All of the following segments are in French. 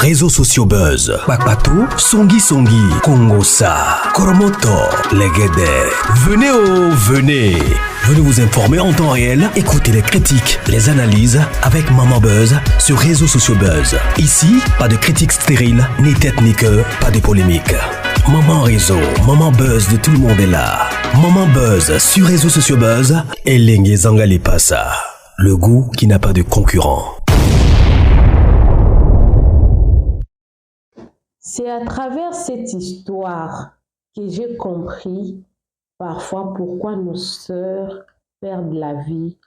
réseaux sociaux buzz. Bakpatou, Songi Songi, Kongosa, Koromoto, Legede. Venez. Venez vous informer en temps réel. Écoutez les critiques, les analyses avec Maman Buzz sur réseaux sociaux buzz. Ici, pas de critiques stériles, ni tête ni queue, pas de polémique. Maman réseau, Maman Buzz de tout le monde est là. Maman Buzz sur réseaux sociaux buzz et Lengue Zangali Passa. Le goût qui n'a pas de concurrent. C'est à travers cette histoire que j'ai compris parfois pourquoi nos sœurs perdent la vie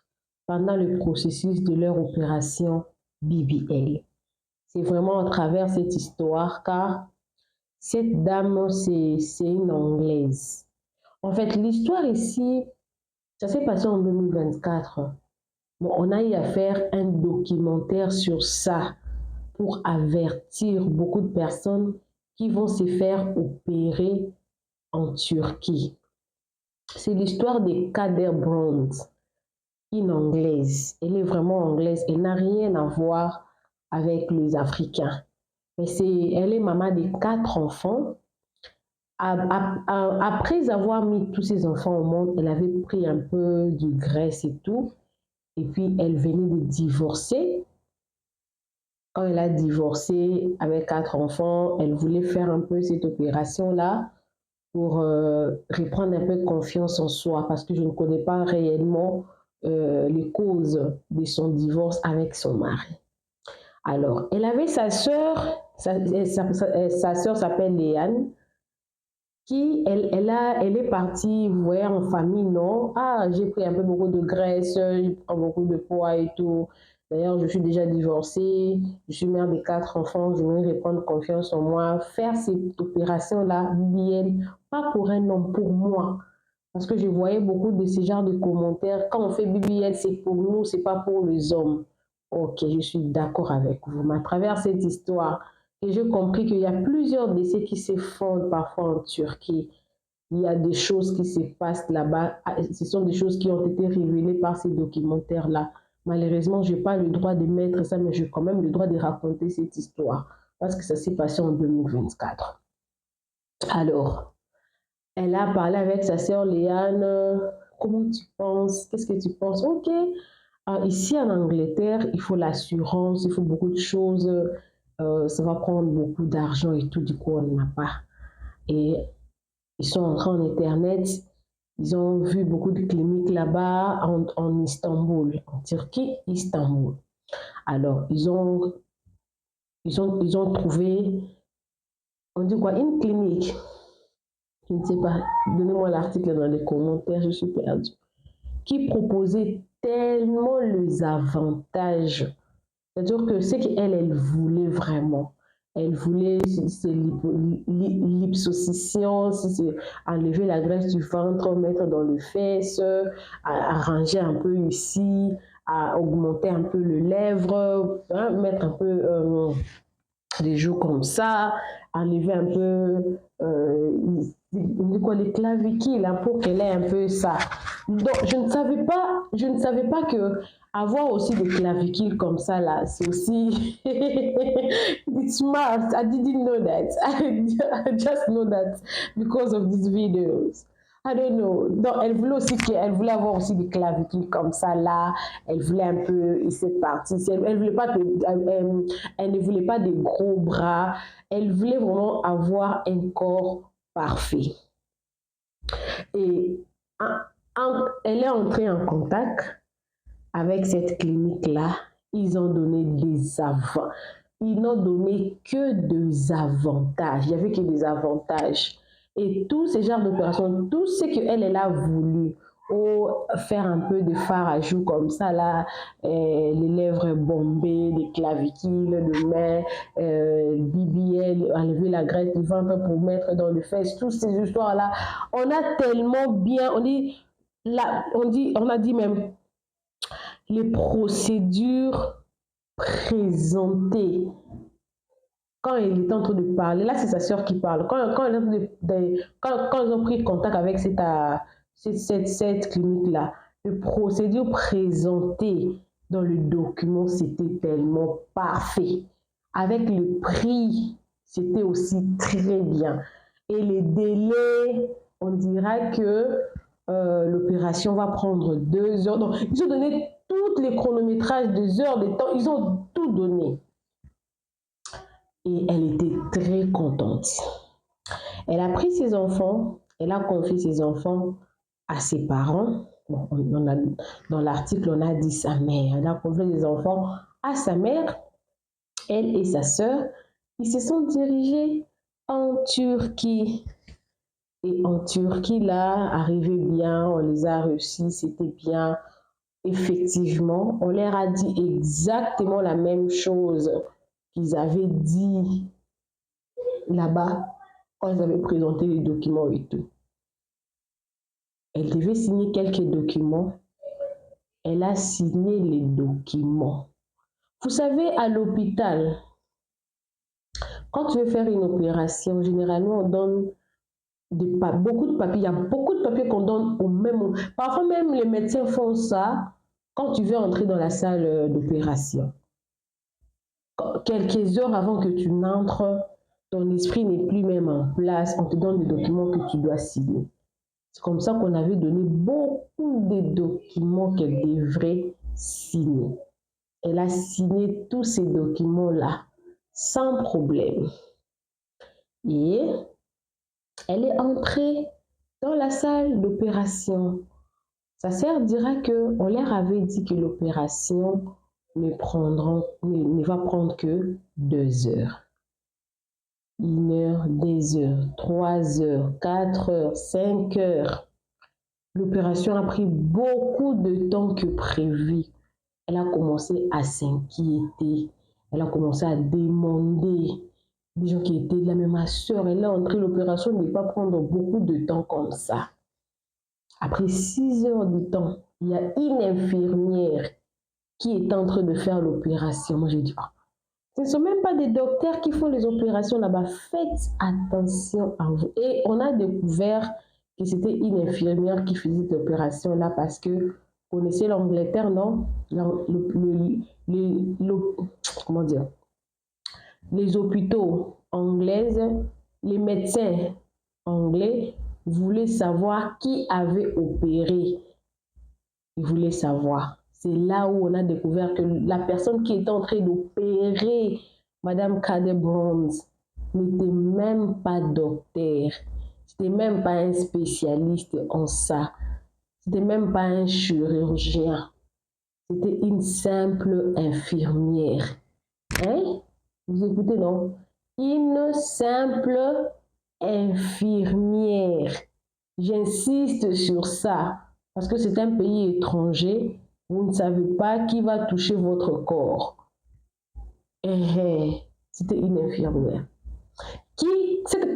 pendant le processus de leur opération BBL. C'est vraiment à travers cette histoire car cette dame, c'est une Anglaise. En fait, l'histoire ici, ça s'est passé en 2024. Bon, on a eu à faire un documentaire sur ça pour avertir beaucoup de personnes qui vont se faire opérer en Turquie. C'est l'histoire de Kader Brand, une Anglaise. Elle est vraiment anglaise. Elle n'a rien à voir avec les Africains. Mais elle est maman de 4 enfants. Après avoir mis tous ses enfants au monde, elle avait pris un peu de graisse et tout. Et puis, elle venait de divorcer. Quand elle a divorcé avec 4 enfants, elle voulait faire un peu cette opération-là pour reprendre un peu confiance en soi parce que je ne connais pas réellement les causes de son divorce avec son mari. Alors, elle avait sa sœur, sa sœur s'appelle Léane, qui, elle est partie, vous voyez, en famille, non? Ah, j'ai pris un peu beaucoup de graisse, je prends beaucoup de poids et tout. D'ailleurs, je suis déjà divorcée, je suis mère de 4 enfants, je voudrais reprendre confiance en moi, faire cette opération-là, BBL, pas pour un homme, pour moi. Parce que je voyais beaucoup de ce genre de commentaires. Quand on fait BBL, c'est pour nous, c'est pas pour les hommes. Ok, je suis d'accord avec vous. Mais à travers cette histoire, et j'ai compris qu'il y a plusieurs décès qui se font parfois en Turquie. Il y a des choses qui se passent là-bas. Ce sont des choses qui ont été révélées par ces documentaires-là. Malheureusement, je n'ai pas le droit de mettre ça, mais j'ai quand même le droit de raconter cette histoire parce que ça s'est passé en 2024. Alors, elle a parlé avec sa sœur Léane. Comment tu penses? Qu'est-ce que tu penses? Ok. Ici en Angleterre, il faut l'assurance, il faut beaucoup de choses. Ça va prendre beaucoup d'argent et tout, du coup, on n'a pas. Et ils sont entrés en Internet, ils ont vu beaucoup de cliniques là-bas en Istanbul, en Turquie, Istanbul. Alors, ils ont trouvé, on dit quoi, une clinique. Je ne sais pas, donnez-moi l'article dans les commentaires, je suis perdue. Qui proposait tellement les avantages. C'est-à-dire que ce qu'elle voulait vraiment. Elle voulait, c'est l'hypsocision, c'est enlever la graisse du ventre, mettre dans le fesse, arranger un peu ici, à augmenter un peu le lèvre, hein, mettre un peu des joues comme ça, enlever un peu les clavicules hein, pour qu'elle ait un peu ça. Donc je ne savais pas que avoir aussi des clavicules comme ça là, c'est aussi it's smart. I didn't know that. I just know that because of these videos. I don't know. Donc, elle voulait avoir aussi des clavicules comme ça là. Elle voulait un peu cette partie. Elle ne voulait pas des gros bras. Elle voulait vraiment avoir un corps parfait. Et elle est entrée en contact avec cette clinique-là. Ils ont donné des avantages. Ils n'ont donné que des avantages. Il n'y avait que des avantages. Et tous ces genres d'opérations, tout ce qu'elle a voulu, faire un peu de fard à joues comme ça, là, les lèvres bombées, les clavicules, le main, BBL, enlever la graisse du ventre pour mettre dans le fesse, toutes ces histoires-là, on a tellement bien, on a dit même les procédures présentées. Quand il est en train de parler, là c'est sa sœur qui parle, quand ils ont pris contact avec cette clinique-là, les procédures présentées dans le document, c'était tellement parfait. Avec le prix, c'était aussi très bien. Et les délais, on dira que l'opération va prendre 2 heures. Donc, ils ont donné tous les chronométrages des heures, des temps, ils ont tout donné. Et elle était très contente. Elle a pris ses enfants, elle a confié ses enfants à ses parents. Bon, dans l'article, on a dit sa mère. Elle a confié ses enfants à sa mère. Elle et sa sœur, ils se sont dirigés en Turquie. Et en Turquie, là, arrivé bien, on les a reçus, c'était bien. Effectivement, on leur a dit exactement la même chose qu'ils avaient dit là-bas quand ils avaient présenté les documents et tout. Elle devait signer quelques documents. Elle a signé les documents. Vous savez, à l'hôpital, quand tu veux faire une opération, généralement, on donne beaucoup de papiers. Il y a beaucoup de papiers qu'on donne au même moment. Parfois même, les médecins font ça quand tu veux entrer dans la salle d'opération. Quelques heures avant que tu n'entres, ton esprit n'est plus même en place. On te donne des documents que tu dois signer. C'est comme ça qu'on avait donné beaucoup de documents qu'elle devrait signer. Elle a signé tous ces documents-là sans problème. Et elle est entrée dans la salle d'opération. Sa sœur dira qu'on leur avait dit que l'opération ne va prendre que 2 heures. 1 heure, 2 heures, 3 heures, 4 heures, 5 heures. L'opération a pris beaucoup de temps que prévu. Elle a commencé à s'inquiéter. Elle a commencé à demander des gens qui étaient là, mais ma soeur, elle est entrée, l'opération ne va pas prendre beaucoup de temps comme ça. Après 6 heures de temps, il y a une infirmière qui est en train de faire l'opération. Moi, j'ai dit, ce ne sont même pas des docteurs qui font les opérations là-bas. Faites attention à vous. Et on a découvert que c'était une infirmière qui faisait cette opération-là parce que vous connaissez l'Angleterre, non? Comment dire? Les hôpitaux anglais, les médecins anglais voulaient savoir qui avait opéré. Ils voulaient savoir. C'est là où on a découvert que la personne qui était en train d'opérer Madame Cade Browns n'était même pas docteur. C'était même pas un spécialiste en ça. C'était même pas un chirurgien. C'était une simple infirmière. Hein? Vous écoutez, non? Une simple infirmière. J'insiste sur ça parce que c'est un pays étranger. Vous ne savez pas qui va toucher votre corps. C'était une infirmière.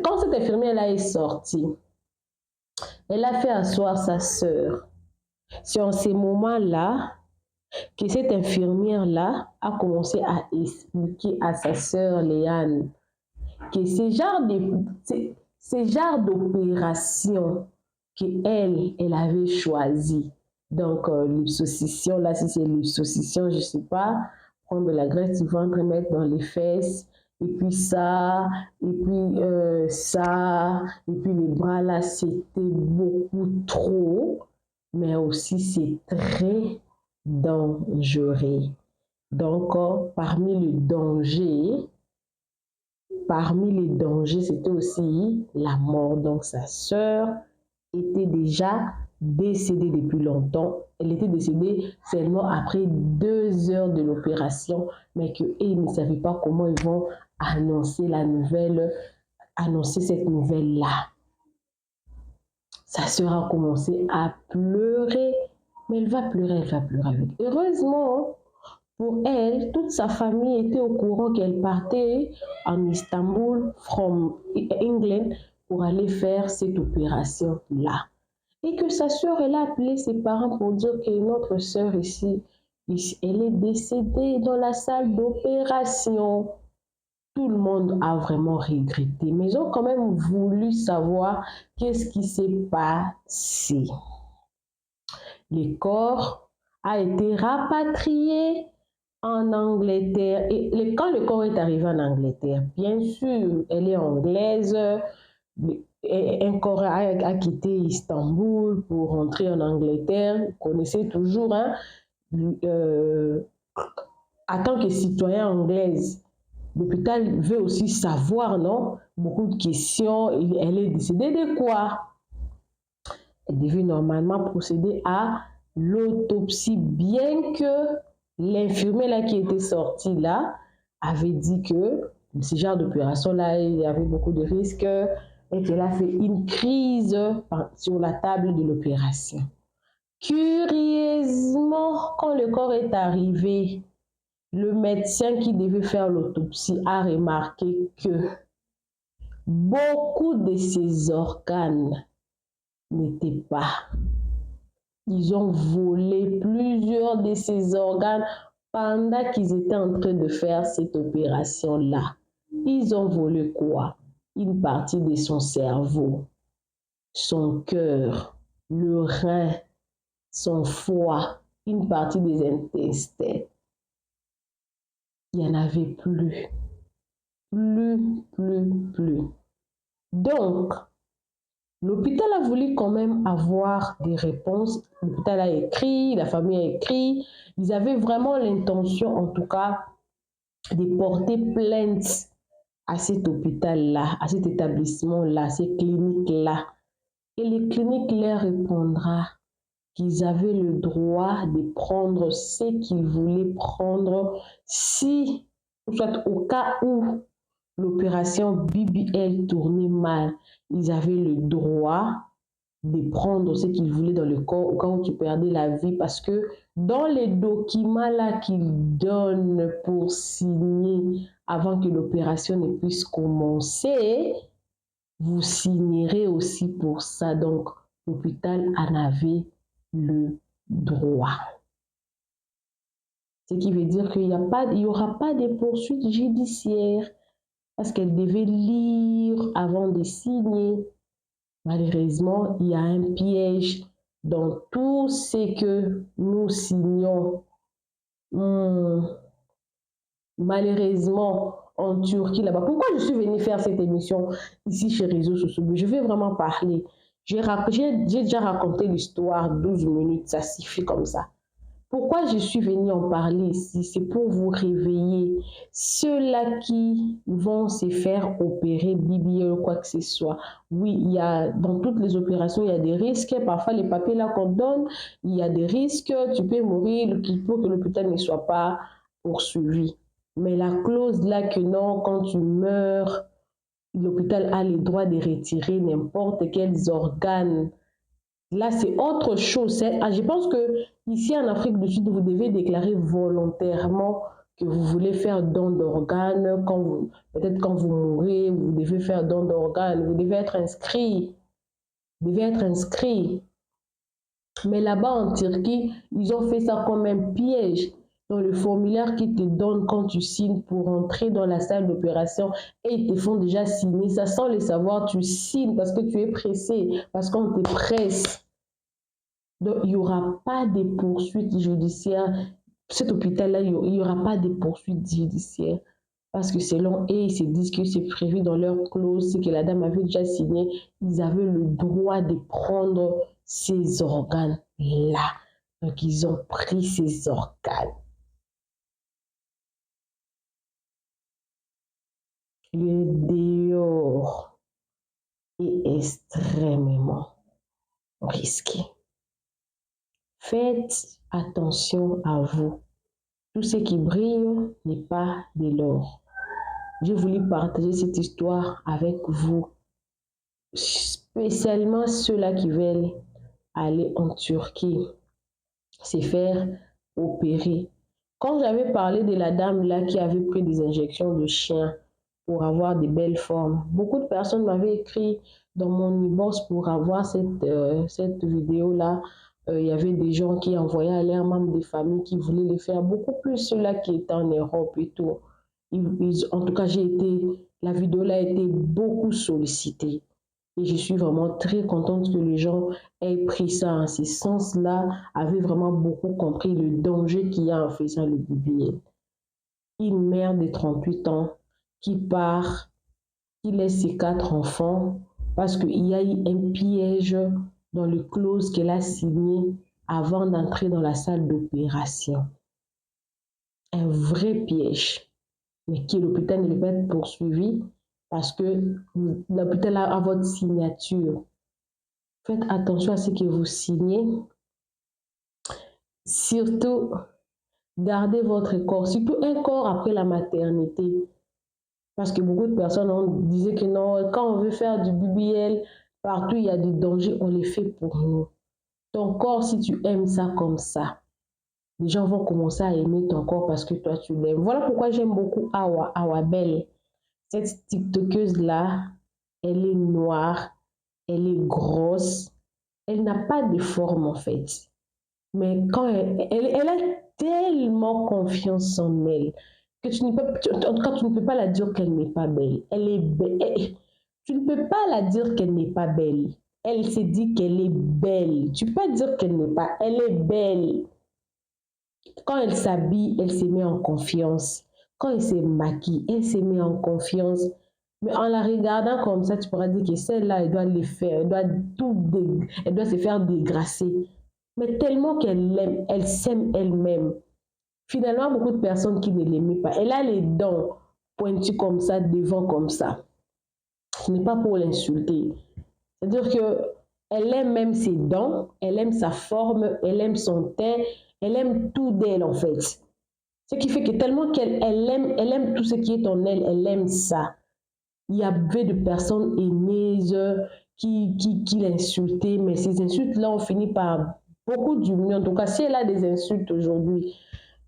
Quand cette infirmière-là est sortie, elle a fait asseoir sa sœur. C'est en ces moments-là que cette infirmière-là a commencé à expliquer à sa sœur Léane que ces genres d'opérations qu'elle avait choisi. Donc, l'hypsocytion, là, si c'est l'hypsocytion, je ne sais pas, prendre de la graisse du ventre, mettre dans les fesses, et puis ça, et puis ça, et puis les bras, là, c'était beaucoup trop, mais aussi c'est très dangereux. Donc, parmi les dangers, c'était aussi la mort. Donc, sa sœur était déjà décédée depuis longtemps. Elle était décédée seulement après 2 heures de l'opération, mais qu'eux ne savaient pas comment ils vont annoncer cette nouvelle-là. Sa sœur a commencé à pleurer, mais elle va pleurer avec. Heureusement, pour elle, toute sa famille était au courant qu'elle partait en Istanbul, from England, pour aller faire cette opération-là. Et que sa sœur, elle a appelé ses parents pour dire que notre sœur ici, elle est décédée dans la salle d'opération. Tout le monde a vraiment regretté, mais ils ont quand même voulu savoir qu'est-ce qui s'est passé. Le corps a été rapatrié en Angleterre. Et quand le corps est arrivé en Angleterre, bien sûr, elle est anglaise. Un corps a quitté Istanbul pour rentrer en Angleterre. Vous connaissez toujours, hein, en tant que citoyen anglaise, l'hôpital veut aussi savoir, non? Beaucoup de questions. Elle est décédée de quoi? Elle devait normalement procéder à l'autopsie, bien que l'infirmier là qui était sorti là avait dit que ce genre d'opération là, il y avait beaucoup de risques et qu'elle a fait une crise sur la table de l'opération. Curieusement, quand le corps est arrivé, le médecin qui devait faire l'autopsie a remarqué que beaucoup de ses organes n'étaient pas. Ils ont volé plusieurs de ses organes pendant qu'ils étaient en train de faire cette opération-là. Ils ont volé quoi? Une partie de son cerveau, son cœur, le rein, son foie, une partie des intestins. Il n'y en avait plus. Plus. Donc, l'hôpital a voulu quand même avoir des réponses. L'hôpital a écrit, la famille a écrit. Ils avaient vraiment l'intention, en tout cas, de porter plainte à cet hôpital-là, à cet établissement-là, à ces cliniques-là. Et les cliniques leur répondra qu'ils avaient le droit de prendre ce qu'ils voulaient prendre si, soit au cas où l'opération BBL tournait mal, ils avaient le droit de prendre ce qu'ils voulaient dans le corps au cas où tu perdais la vie, parce que dans les documents là qu'ils donnent pour signer avant que l'opération ne puisse commencer, vous signerez aussi pour ça. Donc l'hôpital en avait le droit. Ce qui veut dire qu'il n'y aura pas de poursuites judiciaires parce qu'elle devait lire avant de signer. Malheureusement, il y a un piège dans tout ce que nous signons. Malheureusement, en Turquie, là-bas. Pourquoi je suis venue faire cette émission ici chez Réseaux Sociaux? Je vais vraiment parler. J'ai déjà raconté l'histoire, 12 minutes, ça suffit comme ça. Pourquoi je suis venue en parler ici? C'est pour vous réveiller. Ceux-là qui vont se faire opérer, BBL ou quoi que ce soit. Oui, il y a, dans toutes les opérations, il y a des risques. Parfois, les papiers là qu'on donne, il y a des risques. Tu peux mourir pour que l'hôpital ne soit pas poursuivi. Mais la clause là que non, quand tu meurs, l'hôpital a le droit de retirer n'importe quels organes. Là, c'est autre chose. Je pense que ici en Afrique du Sud, vous devez déclarer volontairement que vous voulez faire don d'organes. Peut-être quand vous mourrez, vous devez faire don d'organes. Vous devez être inscrit. Mais là-bas en Turquie, ils ont fait ça comme un piège. Dans le formulaire qu'ils te donnent quand tu signes pour entrer dans la salle d'opération, et ils te font déjà signer ça sans le savoir. Tu signes parce que tu es pressé, parce qu'on te presse. Donc, il n'y aura pas de poursuites judiciaires. Cet hôpital-là, il n'y aura pas de poursuites judiciaires. Parce que selon eux, ils se disent que c'est prévu dans leur clause, c'est que la dame avait déjà signé. Ils avaient le droit de prendre ces organes-là. Donc, ils ont pris ces organes. Le dehors est extrêmement risqué. Faites attention à vous. Tout ce qui brille n'est pas de l'or. J'ai voulu partager cette histoire avec vous, spécialement ceux-là qui veulent aller en Turquie, se faire opérer. Quand j'avais parlé de la dame là qui avait pris des injections de chien pour avoir de belles formes, beaucoup de personnes m'avaient écrit dans mon inbox pour avoir cette vidéo-là. Il y avait des gens qui envoyaient à leurs membres des familles qui voulaient les faire, beaucoup plus ceux-là qui étaient en Europe et tout. En tout cas, la vidéo-là a été beaucoup sollicitée. Et je suis vraiment très contente que les gens aient pris ça en ce sens-là, avaient vraiment beaucoup compris le danger qu'il y a en faisant le BBL. une mère de 38 ans qui part, qui laisse ses 4 enfants parce qu'il y a eu un piège dans le clause qu'elle a signé avant d'entrer dans la salle d'opération. Un vrai piège, mais qui l'hôpital ne peut pas être poursuivi parce que l'hôpital a votre signature. Faites attention à ce que vous signez. Surtout, gardez votre corps, surtout un corps après la maternité. Parce que beaucoup de personnes disaient que non, quand on veut faire du BBL, partout il y a des dangers, on les fait pour nous. Ton corps, si tu aimes ça comme ça, les gens vont commencer à aimer ton corps parce que toi tu l'aimes. Voilà pourquoi j'aime beaucoup Awa Bell. Cette TikTokeuse-là, elle est noire, elle est grosse, elle n'a pas de forme en fait. Mais quand elle a tellement confiance en elle que en tout cas, tu ne peux pas la dire qu'elle n'est pas belle. Elle est belle. Tu ne peux pas la dire qu'elle n'est pas belle. Elle s'est dit qu'elle est belle. Tu peux pas dire qu'elle n'est pas. Elle est belle. Quand elle s'habille, elle se met en confiance. Quand elle se maquille, elle se met en confiance. Mais en la regardant comme ça, tu pourras dire que celle-là, elle doit les faire, elle doit se faire dégrasser. Mais tellement qu'elle l'aime, elle s'aime elle-même. Finalement, beaucoup de personnes qui ne l'aimaient pas, elle a les dents pointues comme ça, devant comme ça. Ce n'est pas pour l'insulter. C'est-à-dire qu'elle aime même ses dents, elle aime sa forme, elle aime son teint, elle aime tout d'elle en fait. Ce qui fait que tellement elle aime tout ce qui est en elle, elle aime ça. Il y avait de personnes aimeuses qui l'insultaient, mais ces insultes-là ont fini par beaucoup diminuer. En tout cas, si elle a des insultes aujourd'hui,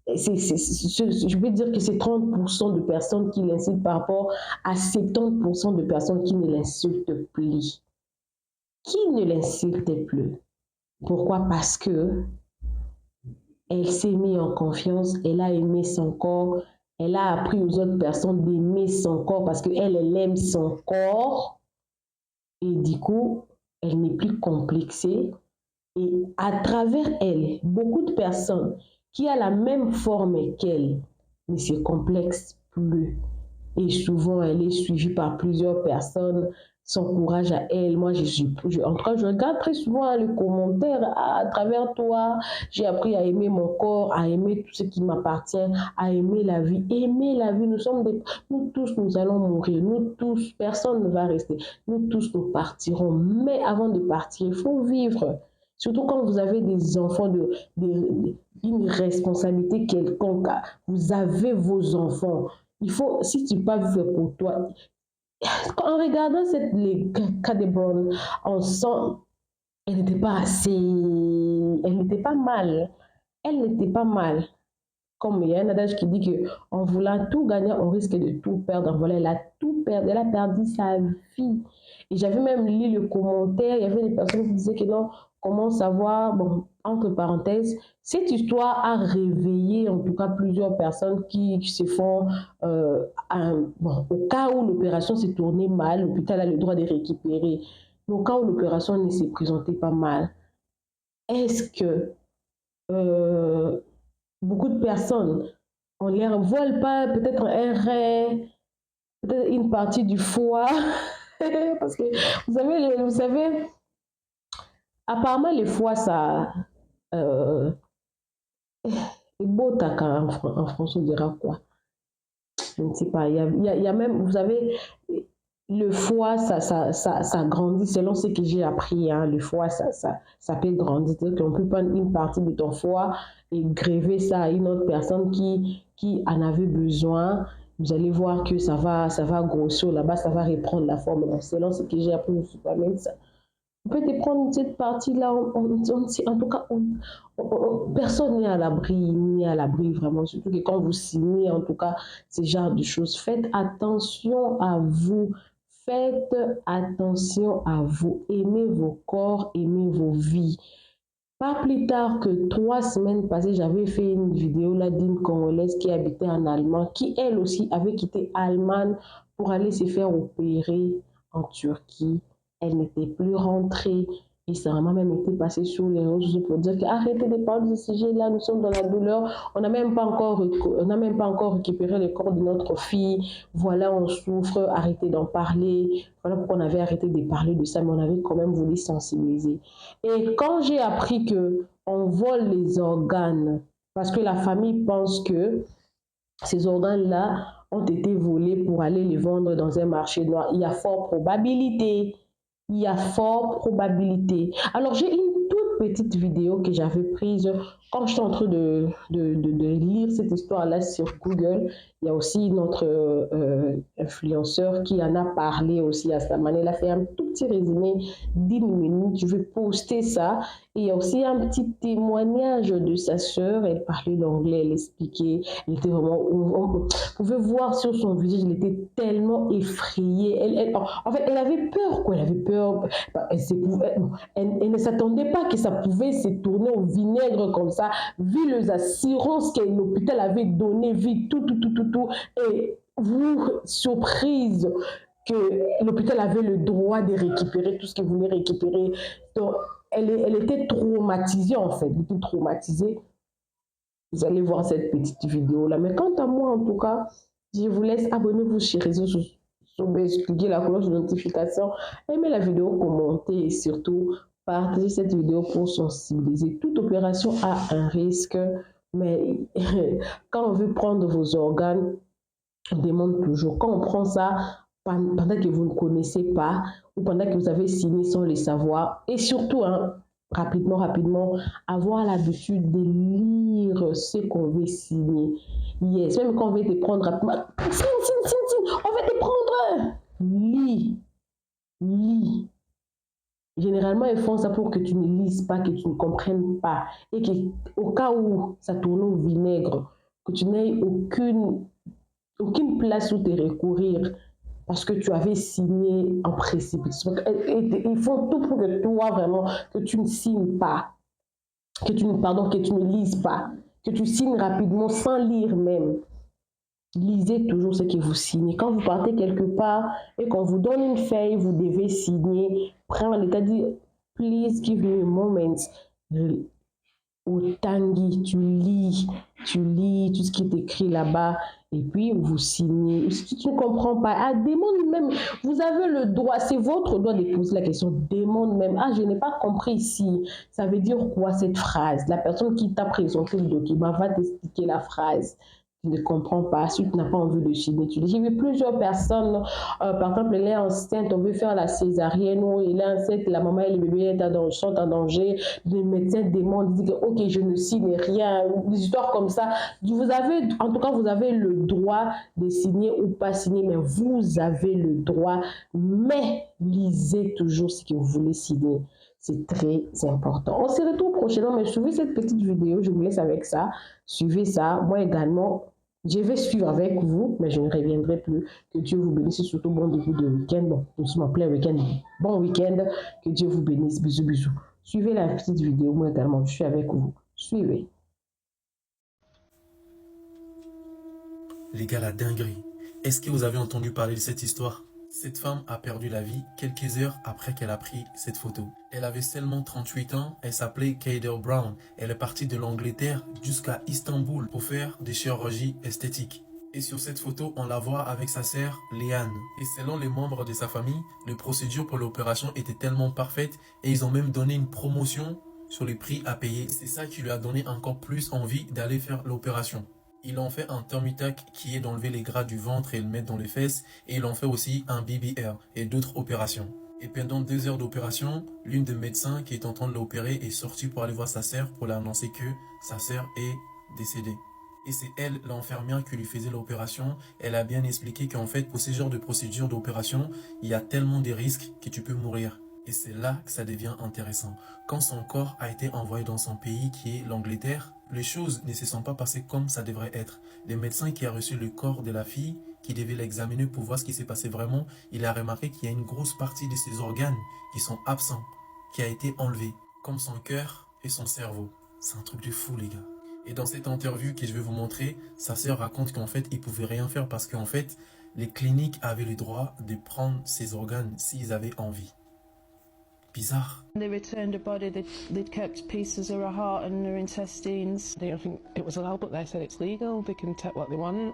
je peux dire que c'est 30% de personnes qui l'insultent par rapport à 70% de personnes qui ne l'insultent plus. Qui ne l'insulte plus? Pourquoi? Parce que elle s'est mise en confiance, elle a aimé son corps, elle a appris aux autres personnes d'aimer son corps parce qu'elle, elle aime son corps et du coup, elle n'est plus complexée. Et à travers elle, beaucoup de personnes qui ont la même forme qu'elle ne se complexent plus. Et souvent, elle est suivie par plusieurs personnes. Son courage à elle. Moi, en tout cas, je regarde très souvent les commentaires à travers toi. J'ai appris à aimer mon corps, à aimer tout ce qui m'appartient, à aimer la vie. Aimer la vie, nous tous, nous allons mourir. Nous tous, personne ne va rester. Nous tous, nous partirons. Mais avant de partir, il faut vivre. Surtout quand vous avez des enfants, une responsabilité quelconque. Vous avez vos enfants. Il faut, si tu pas vivre pour toi, en regardant les cas de Brown, on sent elle n'était pas assez, elle n'était pas mal, elle n'était pas mal. Comme il y a un adage qui dit que en voulant tout gagner, on risque de tout perdre. Voilà, elle a tout perdu, elle a perdu sa vie. Et j'avais même lu le commentaire, il y avait des personnes qui disaient que non, comment savoir, bon, entre parenthèses, cette histoire a réveillé en tout cas plusieurs personnes qui se font, bon, au cas où l'opération s'est tournée mal, l'hôpital a le droit de récupérer. Mais au cas où l'opération ne s'est présentée pas mal, est-ce que euh, beaucoup de personnes, on ne leur vole pas peut-être un rein, peut-être une partie du foie, parce que vous savez, apparemment les foies, ça, euh, les beau en France, on dira quoi? Je ne sais pas. Il y a même, vous savez, le foie, ça grandit selon ce que j'ai appris. Hein, le foie, ça peut grandir. C'est-à-dire qu'on peut prendre une partie de ton foie et gréver ça à une autre personne qui en avait besoin. Vous allez voir que ça va grossir là-bas, ça va reprendre la forme. Donc, selon ce que j'ai appris, je ne suis pas médecin. On peut te prendre cette partie-là, en tout cas, personne n'est à l'abri, vraiment, surtout que quand vous signez, en tout cas, ce genre de choses, faites attention à vous, faites attention à vous, aimez vos corps, aimez vos vies. Pas plus tard que 3 semaines passées, j'avais fait une vidéo là d'une Congolaise qui habitait en Allemagne, qui elle aussi avait quitté Allemagne pour aller se faire opérer en Turquie. Elle n'était plus rentrée. Et sa maman même était passée sur les réseaux sociaux pour dire que arrêtez de parler de ce sujet-là, nous sommes dans la douleur, on n'a même pas encore récupéré le corps de notre fille, voilà, on souffre, arrêtez d'en parler. Voilà pourquoi on avait arrêté de parler de ça, mais on avait quand même voulu sensibiliser. Et quand j'ai appris que on vole les organes, parce que la famille pense que ces organes-là ont été volés pour aller les vendre dans un marché noir, il y a fort probabilité. Il y a fort probabilité. Alors, j'ai une toute petite vidéo que j'avais prise quand j'étais en train de lire cette histoire-là sur Google. Il y a aussi notre influenceur qui en a parlé aussi à sa manière. Il a fait un tout petit résumé d'1 minute. Je vais poster ça. Et il y a aussi un petit témoignage de sa sœur. Elle parlait l'anglais, elle expliquait. Elle était vraiment. On pouvait voir sur son visage, elle était tellement effrayée. En fait, elle avait peur, quoi. Elle avait peur. Elle ne s'attendait pas que ça pouvait se tourner au vinaigre comme ça, vu les assurances que l'hôpital avait données, vu tout. Et vous, surprise que l'hôpital avait le droit de récupérer tout ce qu'il voulait récupérer. Donc, elle était traumatisée, en fait. Elle était traumatisée. Vous allez voir cette petite vidéo-là. Mais quant à moi, en tout cas, je vous laisse abonnez-vous chez Réseaux sociaux, cliquez la cloche de notification, aimez la vidéo, commentez et surtout partagez cette vidéo pour sensibiliser. Toute opération a un risque, mais quand on veut prendre vos organes, on demande toujours. Quand on prend ça pendant que vous ne connaissez pas ou pendant que vous avez signé sans le savoir, et surtout, hein, rapidement, avoir l'habitude de lire ce qu'on veut signer. Yes, même quand on veut te prendre rapidement, signe, on veut te prendre. Lis. Généralement, ils font ça pour que tu ne lises pas, que tu ne comprennes pas. Et qu'au cas où ça tourne au vinaigre, que tu n'aies aucune place où te recourir parce que tu avais signé en précipitation. Ils font tout pour que toi, vraiment, que tu ne signes pas, que tu ne lises pas, que tu signes rapidement sans lire même. Lisez toujours ce que vous signez. Quand vous partez quelque part et qu'on vous donne une feuille, vous devez signer. Prends l'état dit, please give me a moment. Au tanguy, tu lis tout ce qui est écrit là-bas et puis vous signez. Si tu ne comprends pas, demande même, vous avez le droit, c'est votre droit de poser la question, demande même, je n'ai pas compris ici, ça veut dire quoi cette phrase? La personne qui t'a présenté le document va t'expliquer la phrase. Tu ne comprends pas, si tu n'as pas envie de signer, tu dis. J'ai vu plusieurs personnes, par exemple, elle est enceinte, on veut faire la césarienne, ou elle est enceinte, la maman et le bébé sont en danger, les médecins demandent, disent que, ok, je ne signe rien, des histoires comme ça. En tout cas, vous avez le droit de signer ou pas signer, mais vous avez le droit, mais lisez toujours ce que vous voulez signer. C'est très important. On se retrouve prochainement, mais suivez cette petite vidéo, je vous laisse avec ça. Suivez ça. Moi également, je vais suivre avec vous, mais je ne reviendrai plus. Que Dieu vous bénisse, surtout bon début de week-end. Bon, nous sommes en plein week-end. Bon week-end. Que Dieu vous bénisse. Bisous. Suivez la petite vidéo, moi également, je suis avec vous. Suivez. Les gars, la dinguerie. Est-ce que vous avez entendu parler de cette histoire? Cette femme a perdu la vie quelques heures après qu'elle a pris cette photo. Elle avait seulement 38 ans, elle s'appelait Kayder Brown. Elle est partie de l'Angleterre jusqu'à Istanbul pour faire des chirurgies esthétiques. Et sur cette photo, on la voit avec sa sœur Léane. Et selon les membres de sa famille, les procédures pour l'opération étaient tellement parfaites et ils ont même donné une promotion sur les prix à payer. C'est ça qui lui a donné encore plus envie d'aller faire l'opération. Ils ont fait un tummy tuck qui est d'enlever les gras du ventre et le mettre dans les fesses. Et ils ont fait aussi un BBL et d'autres opérations. Et pendant 2 heures d'opération, l'une des médecins qui est en train de l'opérer est sortie pour aller voir sa sœur pour lui annoncer que sa sœur est décédée. Et c'est elle, l'infirmière, qui lui faisait l'opération. Elle a bien expliqué qu'en fait, pour ce genre de procédure d'opération, il y a tellement de risques que tu peux mourir. Et c'est là que ça devient intéressant. Quand son corps a été envoyé dans son pays qui est l'Angleterre, les choses ne se sont pas passées comme ça devrait être. Le médecin qui a reçu le corps de la fille, qui devait l'examiner pour voir ce qui s'est passé vraiment, il a remarqué qu'il y a une grosse partie de ses organes qui sont absents, qui a été enlevée, comme son cœur et son cerveau. C'est un truc de fou, les gars. Et dans cette interview que je vais vous montrer, sa sœur raconte qu'en fait, il ne pouvait rien faire parce qu'en fait, les cliniques avaient le droit de prendre ses organes s'ils avaient envie. Bizarre. They returned her body. They'd kept pieces of her heart and her intestines. I don't think it was allowed, but they said it's legal. They can take what they want.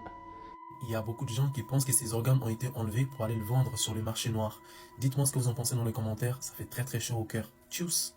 Il y a beaucoup de gens qui pensent que ces organes ont été enlevés pour aller le vendre sur le marché noir. Dites-moi ce que vous en pensez dans les commentaires, ça fait très très chaud au cœur. Tchuss!